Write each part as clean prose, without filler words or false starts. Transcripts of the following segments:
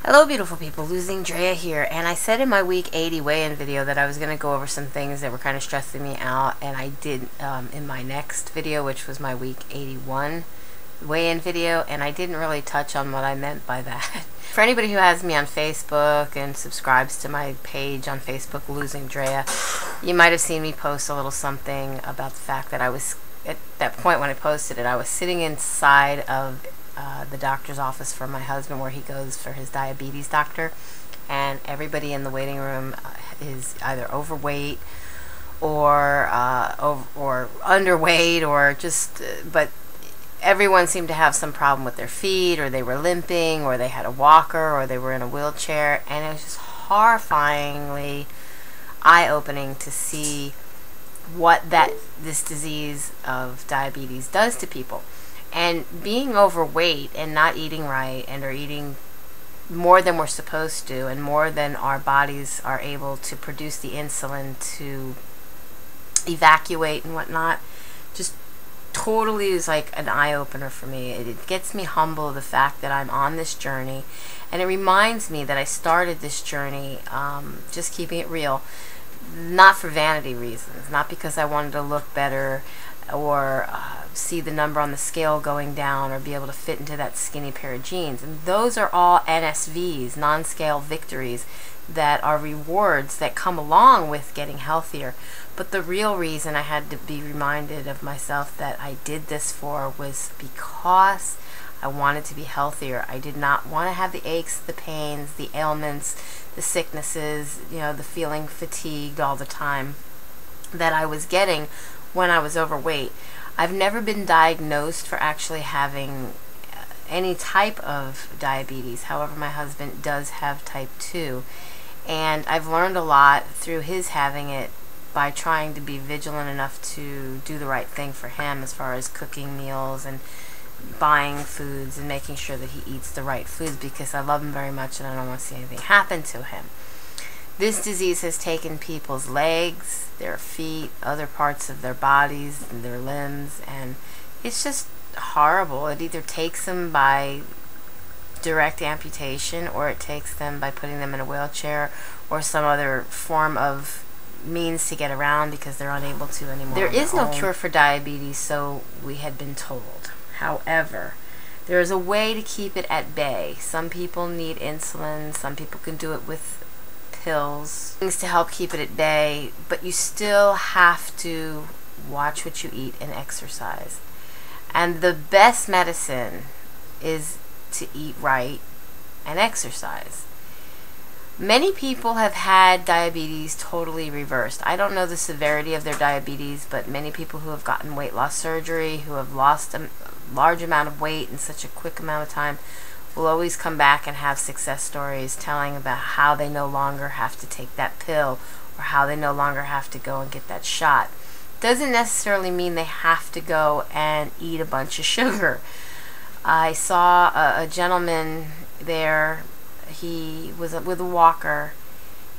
Hello beautiful people, LosingDrea here, and I said in my week 80 weigh-in video that I was going to go over some things that were kind of stressing me out, and I did in my next video, which was my week 81 weigh-in video, and I didn't really touch on what I meant by that. For anybody who has me on Facebook and subscribes to my page on Facebook, LosingDrea, you might have seen me post a little something about the fact that I was, at that point when I posted it, I was sitting inside of the doctor's office for my husband, where he goes for his diabetes doctor, and everybody in the waiting room is either overweight or underweight, or just but everyone seemed to have some problem with their feet, or they were limping, or they had a walker, or they were in a wheelchair, and it was just horrifyingly eye-opening to see what this disease of diabetes does to people. And being overweight and not eating right, and or eating more than we're supposed to, and more than our bodies are able to produce the insulin to evacuate and whatnot, just totally is like an eye-opener for me. It gets me humble, the fact that I'm on this journey, and it reminds me that I started this journey, just keeping it real, not for vanity reasons, not because I wanted to look better or see the number on the scale going down, or be able to fit into that skinny pair of jeans. And those are all NSVs, non-scale victories, that are rewards that come along with getting healthier. But the real reason I had to be reminded of myself that I did this for was because I wanted to be healthier. I did not want to have the aches, the pains, the ailments, the sicknesses, the feeling fatigued all the time that I was getting when I was overweight. I've never been diagnosed for actually having any type of diabetes. However, my husband does have type 2, and I've learned a lot through his having it by trying to be vigilant enough to do the right thing for him, as far as cooking meals and buying foods and making sure that he eats the right foods, because I love him very much and I don't want to see anything happen to him. This disease has taken people's legs, their feet, other parts of their bodies, and their limbs, and it's just horrible. It either takes them by direct amputation, or it takes them by putting them in a wheelchair or some other form of means to get around, because they're unable to anymore. There is no cure for diabetes, so we had been told. However, there is a way to keep it at bay. Some people need insulin, some people can do it with pills, things to help keep it at bay, but you still have to watch what you eat and exercise. And the best medicine is to eat right and exercise. Many people have had diabetes totally reversed. I don't know the severity of their diabetes, but many people who have gotten weight loss surgery, who have lost a large amount of weight in such a quick amount of time, will always come back and have success stories telling about how they no longer have to take that pill, or how they no longer have to go and get that shot. Doesn't necessarily mean they have to go and eat a bunch of sugar. I saw a gentleman there. He was with a walker.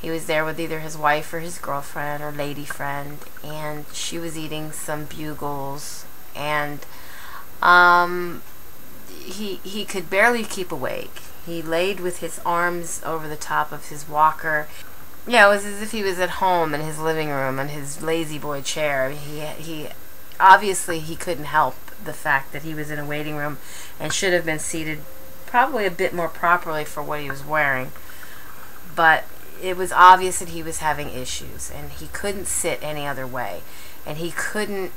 He was there with either his wife or his girlfriend or lady friend, and she was eating some Bugles, and he could barely keep awake. He laid with his arms over the top of his walker. Yeah, it was as if he was at home in his living room on his lazy boy chair. He obviously he couldn't help the fact that he was in a waiting room and should have been seated probably a bit more properly for what he was wearing. But it was obvious that he was having issues, and he couldn't sit any other way, and he couldn't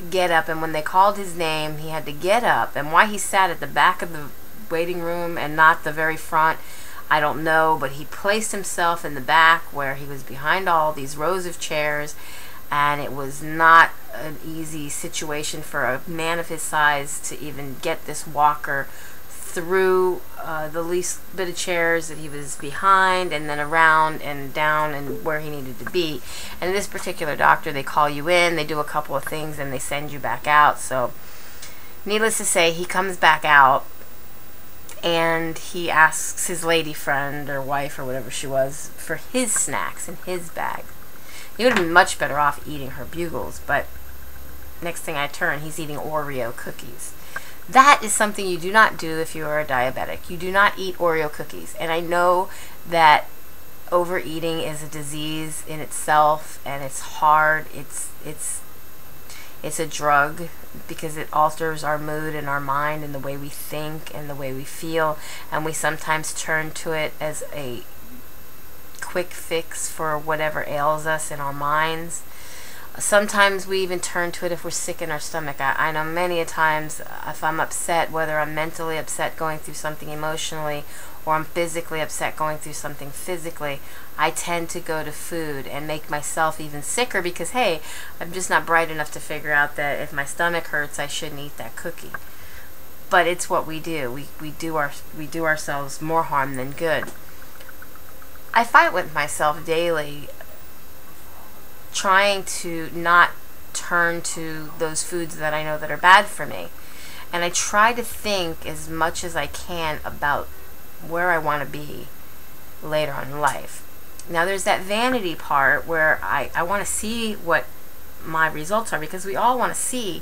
get up. And when they called his name, he had to get up. And why he sat at the back of the waiting room and not the very front, I don't know, but he placed himself in the back, where he was behind all these rows of chairs, and it was not an easy situation for a man of his size to even get this walker through the least bit of chairs that he was behind, and then around and down and where he needed to be. And this particular doctor, they call you in, they do a couple of things, and they send you back out. So needless to say, he comes back out, and he asks his lady friend or wife or whatever she was for his snacks in his bag. He would have been much better off eating her Bugles, but next thing I turn, he's eating Oreo cookies. That is something you do not do if you are a diabetic. You do not eat Oreo cookies. And I know that overeating is a disease in itself, and it's hard. It's a drug because it alters our mood and our mind and the way we think and the way we feel, and we sometimes turn to it as a quick fix for whatever ails us in our minds. Sometimes we even turn to it if we're sick in our stomach. I know many a times if I'm upset, whether I'm mentally upset going through something emotionally or I'm physically upset going through something physically, I tend to go to food and make myself even sicker because, hey, I'm just not bright enough to figure out that if my stomach hurts, I shouldn't eat that cookie. But it's what we do. We do ourselves more harm than good. I fight with myself daily trying to not turn to those foods that I know that are bad for me. And I try to think as much as I can about where I want to be later on in life. Now there's that vanity part where I want to see what my results are, because we all want to see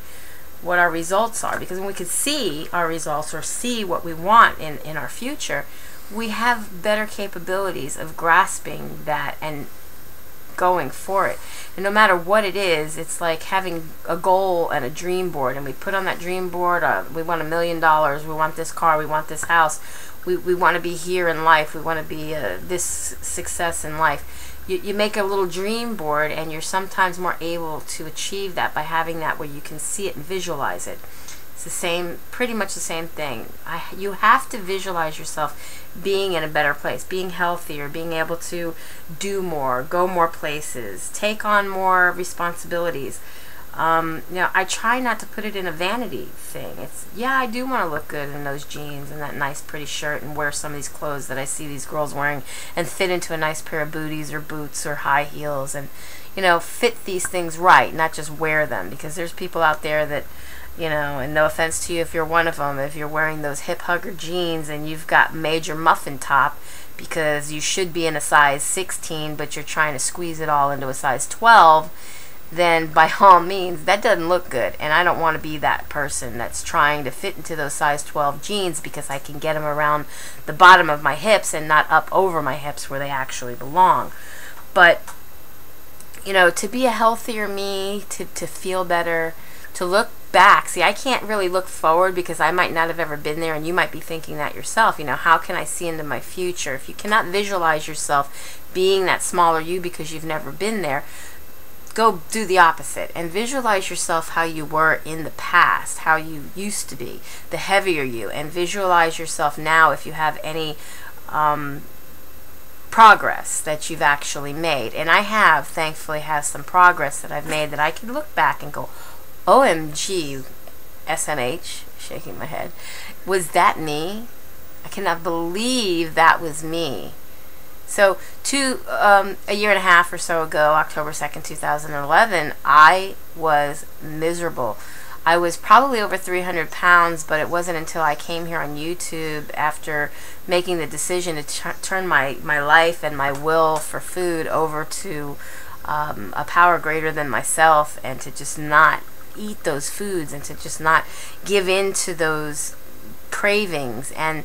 what our results are, because when we can see our results or see what we want in our future, we have better capabilities of grasping that and going for it. And no matter what it is, it's like having a goal and a dream board, and we put on that dream board, we want $1 million, we want this car, we want this house, we want to be here in life, we want to be this success in life. You make a little dream board, and you're sometimes more able to achieve that by having that where you can see it and visualize it. It's the same, pretty much the same thing. You have to visualize yourself being in a better place, being healthier, being able to do more, go more places, take on more responsibilities. I try not to put it in a vanity thing. Yeah, I do want to look good in those jeans and that nice pretty shirt and wear some of these clothes that I see these girls wearing and fit into a nice pair of booties or boots or high heels, and fit these things right, not just wear them, because there's people out there that, and no offense to you if you're one of them, if you're wearing those hip hugger jeans and you've got major muffin top because you should be in a size 16 but you're trying to squeeze it all into a size 12, then by all means, that doesn't look good. And I don't want to be that person that's trying to fit into those size 12 jeans because I can get them around the bottom of my hips and not up over my hips where they actually belong. But, to be a healthier me, to feel better, to look back. See, I can't really look forward because I might not have ever been there, and you might be thinking that yourself. How can I see into my future? If you cannot visualize yourself being that smaller you because you've never been there, go do the opposite and visualize yourself how you were in the past, how you used to be, the heavier you, and visualize yourself now if you have any progress that you've actually made. And I have, thankfully, some progress that I've made that I can look back and go, OMG, SMH, shaking my head, was that me? I cannot believe that was me. So a year and a half or so ago, October 2nd, 2011, I was miserable. I was probably over 300 pounds, but it wasn't until I came here on YouTube after making the decision to turn my life and my will for food over to a power greater than myself, and to just not eat those foods and to just not give in to those cravings and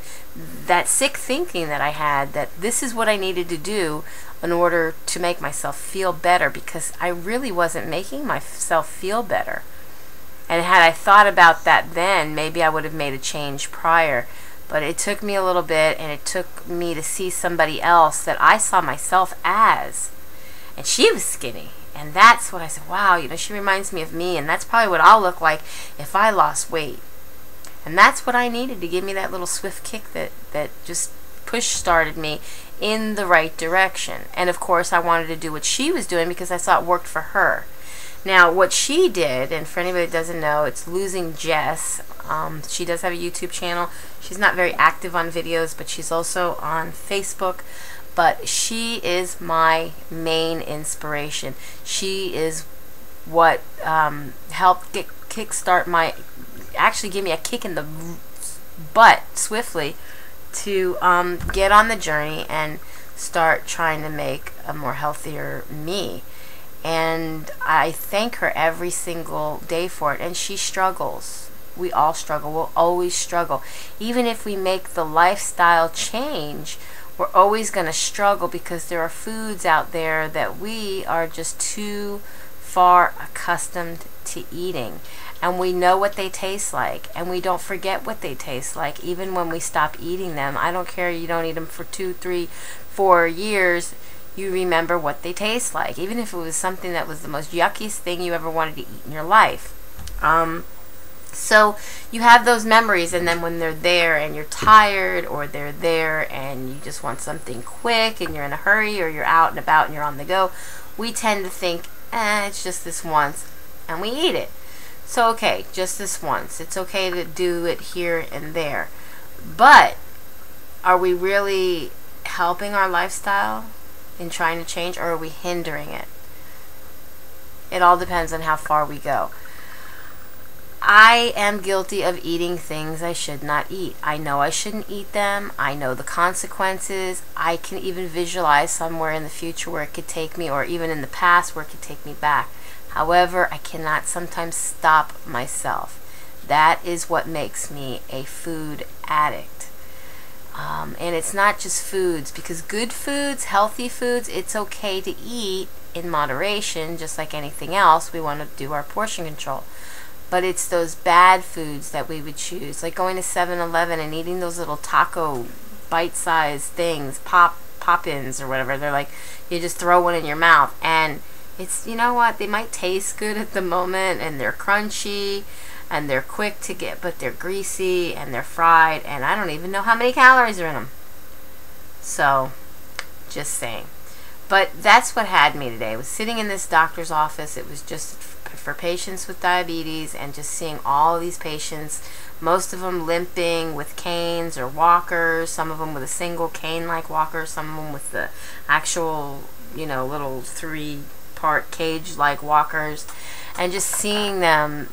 that sick thinking that I had, that this is what I needed to do in order to make myself feel better, because I really wasn't making myself feel better. And had I thought about that then, maybe I would have made a change prior. But it took me a little bit, and it took me to see somebody else that I saw myself as, and she was skinny. And that's what I said, wow, she reminds me of me, and that's probably what I'll look like if I lost weight. And that's what I needed to give me that little swift kick that just push-started me in the right direction. And, of course, I wanted to do what she was doing because I saw it worked for her. Now, what she did, and for anybody that doesn't know, it's Losing Jess. She does have a YouTube channel. She's not very active on videos, but she's also on Facebook. But she is my main inspiration. She is what helped kickstart actually give me a kick in the butt swiftly to get on the journey and start trying to make a more healthier me. And I thank her every single day for it. And she struggles. We all struggle. We'll always struggle. Even if we make the lifestyle change, we're always going to struggle because there are foods out there that we are just too far accustomed to eating. And we know what they taste like, and we don't forget what they taste like even when we stop eating them. I don't care, you don't eat them for 2, 3, 4 years, you remember what they taste like, even if it was something that was the most yuckiest thing you ever wanted to eat in your life. So you have those memories, and then when they're there and you're tired, or they're there and you just want something quick and you're in a hurry, or you're out and about and you're on the go, we tend to think, it's just this once, and we eat it. So okay, just this once. It's okay to do it here and there. But are we really helping our lifestyle in trying to change, or are we hindering it? It all depends on how far we go. I am guilty of eating things I should not eat. I know I shouldn't eat them. I know the consequences. I can even visualize somewhere in the future where it could take me, or even in the past where it could take me back. However, I cannot sometimes stop myself. That is what makes me a food addict. And it's not just foods, because good foods, healthy foods, it's okay to eat in moderation, just like anything else. We want to do our portion control. But it's those bad foods that we would choose, like going to 7-Eleven and eating those little taco bite-sized things, pop-ins or whatever. They're like, you just throw one in your mouth, and it's, you know what, they might taste good at the moment, and they're crunchy, and they're quick to get, but they're greasy, and they're fried, and I don't even know how many calories are in them. So, just saying. But that's what had me today. I was sitting in this doctor's office. It was just for patients with diabetes, and just seeing all these patients, most of them limping with canes or walkers, some of them with a single cane-like walker, some of them with the actual, you know, little 3-part cage-like walkers, and just seeing them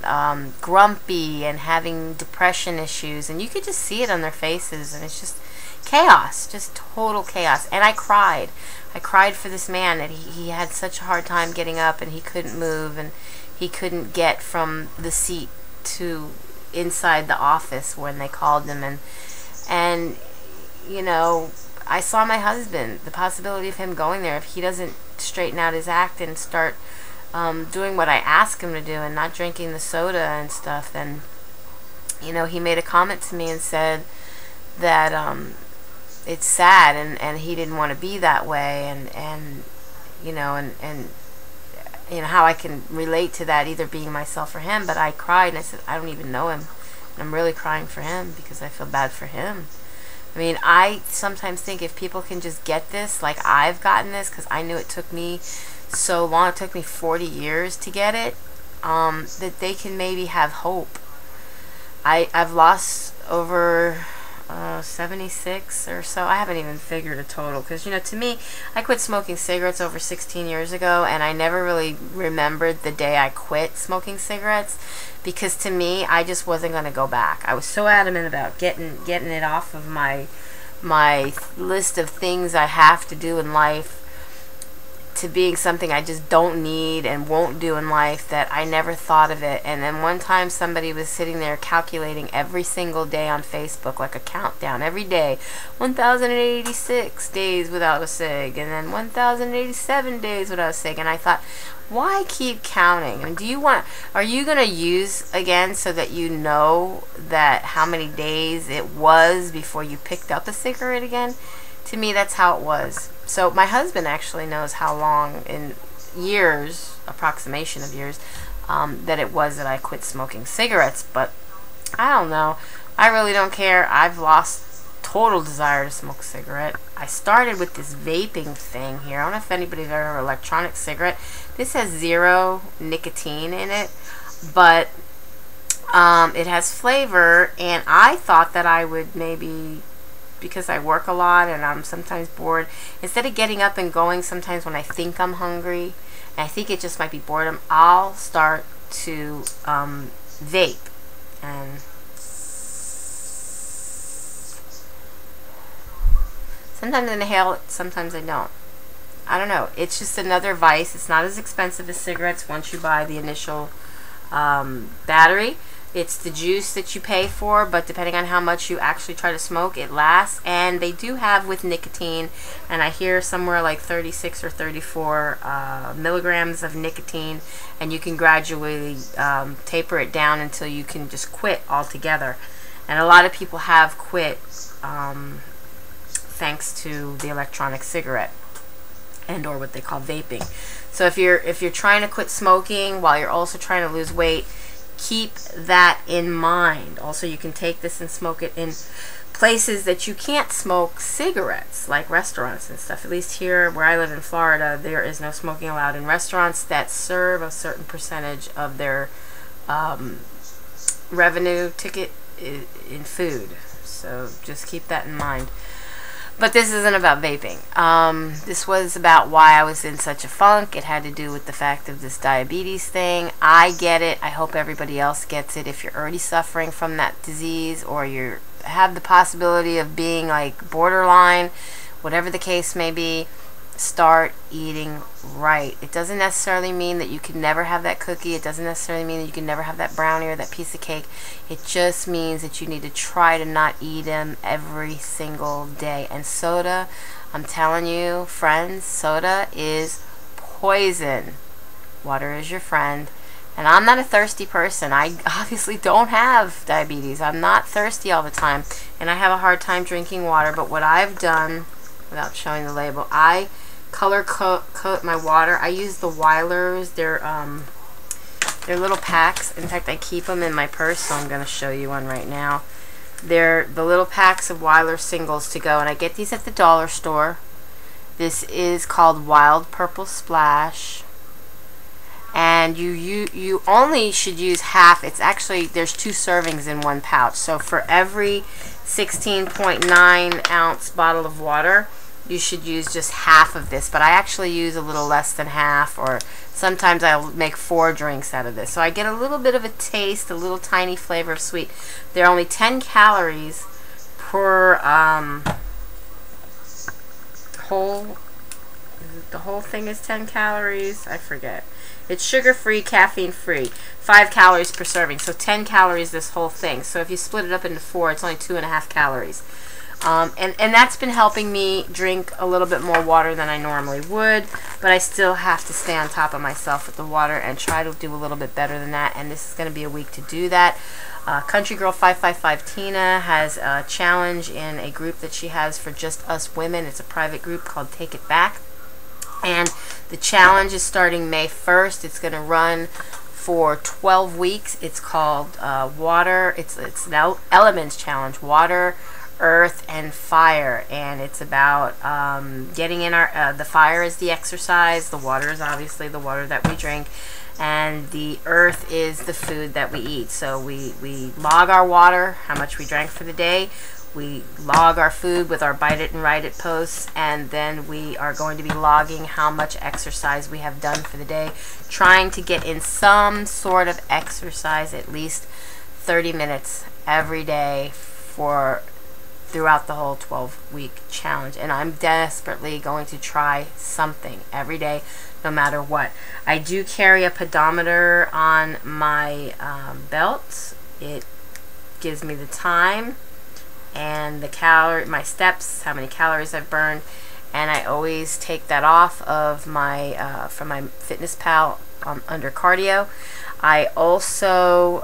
grumpy and having depression issues, and you could just see it on their faces, and it's just chaos, just total chaos. And I cried for this man, that he had such a hard time getting up, and he couldn't move, and he couldn't get from the seat to inside the office when they called him. And you know, I saw my husband, the possibility of him going there if he doesn't straighten out his act and start doing what I ask him to do, and not drinking the soda and stuff. Then, you know, he made a comment to me and said that it's sad, and he didn't want to be that way, and you know, and you know how I can relate to that, either being myself or him. But I cried, and I said, I don't even know him, and I'm really crying for him because I feel bad for him. I mean, I sometimes think if people can just get this, like I've gotten this, because I knew it took me so long, it took me 40 years to get it, that they can maybe have hope. I've lost over 76 or so. I haven't even figured a total, because, you know, to me, I quit smoking cigarettes over 16 years ago, and I never really remembered the day I quit smoking cigarettes, because to me, I just wasn't going to go back. I was so adamant about getting it off of my list of things I have to do in life, to being something I just don't need and won't do in life, that I never thought of it. And then one time somebody was sitting there calculating every single day on Facebook, like a countdown every day, 1,086 days without a cig, and then 1,087 days without a cig. And I thought, why keep counting? And are you going to use again so that you know that how many days it was before you picked up a cigarette again? To me, that's how it was. So my husband actually knows how long, in years, approximation of years, that it was that I quit smoking cigarettes. But I don't know. I really don't care. I've lost total desire to smoke a cigarette. I started with this vaping thing here. I don't know if anybody's ever heard of electronic cigarette. This has 0 nicotine in it, but it has flavor, and I thought that I would maybe, because I work a lot and I'm sometimes bored, instead of getting up and going sometimes when I think I'm hungry, and I think it just might be boredom, I'll start to vape. And sometimes I inhale it, sometimes I don't. I don't know. It's just another vice. It's not as expensive as cigarettes once you buy the initial battery. It's the juice that you pay for, but depending on how much you actually try to smoke, it lasts. And they do have with nicotine, and I hear somewhere like 36 or 34 milligrams of nicotine, and you can gradually taper it down until you can just quit altogether. And a lot of people have quit thanks to the electronic cigarette and or what they call vaping. So if you're trying to quit smoking while you're also trying to lose weight, keep that in mind. Also, you can take this and smoke it in places that you can't smoke cigarettes, like restaurants and stuff. At least here where I live in Florida, there is no smoking allowed in restaurants that serve a certain percentage of their revenue ticket in food. So just keep that in mind. But this isn't about vaping. This was about why I was in such a funk. It had to do with the fact of this diabetes thing. I get it. I hope everybody else gets it. If you're already suffering from that disease, or you have the possibility of being like borderline, whatever the case may be, start eating right. It doesn't necessarily mean that you can never have that cookie. It doesn't necessarily mean that you can never have that brownie or that piece of cake. It just means that you need to try to not eat them every single day. And soda, I'm telling you, friends, soda is poison. Water is your friend. And I'm not a thirsty person. I obviously don't have diabetes. I'm not thirsty all the time. And I have a hard time drinking water. But what I've done, without showing the label, I color coat my water. I use the Weilers. They're little packs. In fact, I keep them in my purse, so I'm going to show you one right now. They're the little packs of Weiler singles to go, and I get these at the dollar store. This is called Wild Purple Splash, and you only should use half. It's actually, there's 2 servings in one pouch, so for every 16.9 ounce bottle of water, you should use just half of this. But I actually use a little less than half, or sometimes I'll make 4 drinks out of this. So I get a little bit of a taste, a little tiny flavor of sweet. There are only 10 calories per the whole thing is 10 calories. I forget. It's sugar-free, caffeine-free. 5 calories per serving. So 10 calories this whole thing. So if you split it up into 4, it's only 2.5 calories. And that's been helping me drink a little bit more water than I normally would, but I still have to stay on top of myself with the water and try to do a little bit better than that, and this is going to be a week to do that. Country Girl 555 Tina has a challenge in a group that she has for just us women. It's a private group called Take It Back, and the challenge is starting May 1st. It's going to run for 12 weeks. It's called Water. It's an Elements Challenge, Water, Earth, and Fire, and it's about getting in our the fire is the exercise, the water is obviously the water that we drink, and the earth is the food that we eat. So we log our water, how much we drank for the day, we log our food with our Bite It and Write It posts, and then we are going to be logging how much exercise we have done for the day, trying to get in some sort of exercise at least 30 minutes every day throughout the whole 12-week challenge. And I'm desperately going to try something every day, no matter what. I do carry a pedometer on my belt. It gives me the time and the my steps, how many calories I've burned, and I always take that off of my from my Fitness Pal under cardio. I also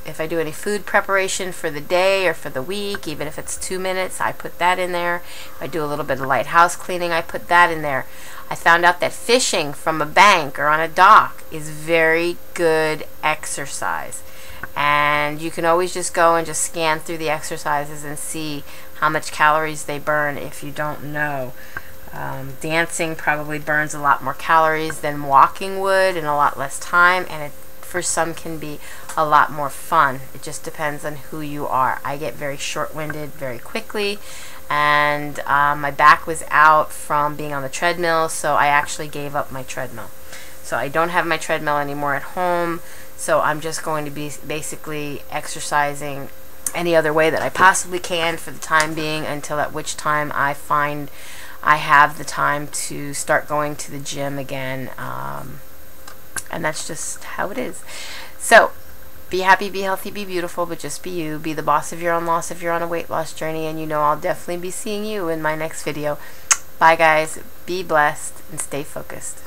if I do any food preparation for the day or for the week, even if it's 2 minutes, I put that in there. If I do a little bit of light house cleaning, I put that in there. I found out that fishing from a bank or on a dock is very good exercise. And you can always just go and just scan through the exercises and see how much calories they burn if you don't know. Dancing probably burns a lot more calories than walking would in a lot less time, and it for some can be a lot more fun. It just depends on who you are. I get very short-winded very quickly, and my back was out from being on the treadmill, so I actually gave up my treadmill. So I don't have my treadmill anymore at home, so I'm just going to be basically exercising any other way that I possibly can for the time being, until at which time I find I have the time to start going to the gym again. And that's just how it is. So be happy, be healthy, be beautiful, but just be you. Be the boss of your own loss if you're on a weight loss journey, and you know I'll definitely be seeing you in my next video. Bye guys, be blessed and stay focused.